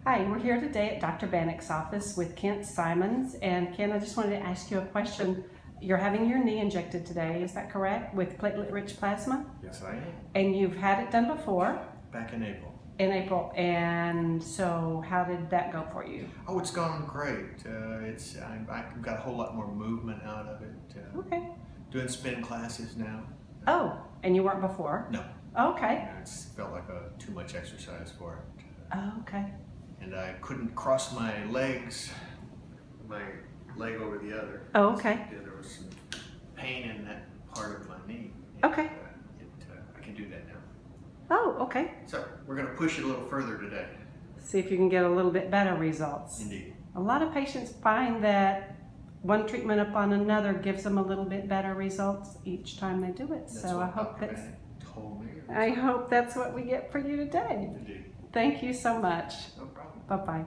Hi, we're here today at Dr. Bannock's office with Kent Simons. And Kent, I just wanted to ask you a question. You're having your knee injected today, is that correct? With platelet-rich plasma? Yes, I am. And you've had it done before? Back in April. In April. And so how did that go for you? Oh, it's gone great. I've got a whole lot more movement out of it. Okay. Doing spin classes now. Oh, and you weren't before? No. Okay. It's felt like too much exercise for it. Oh, okay. And I couldn't cross my legs, my leg over the other. Oh, okay. There was some pain in that part of my knee. Okay. I can do that now. Oh, okay. So we're going to push it a little further today. See if you can get a little bit better results. Indeed. A lot of patients find that one treatment upon another gives them a little bit better results each time they do it. That's So what I hope Dr. Bannock told me. I hope that's what we get for you today. Indeed. Thank you so much. No problem. Bye-bye.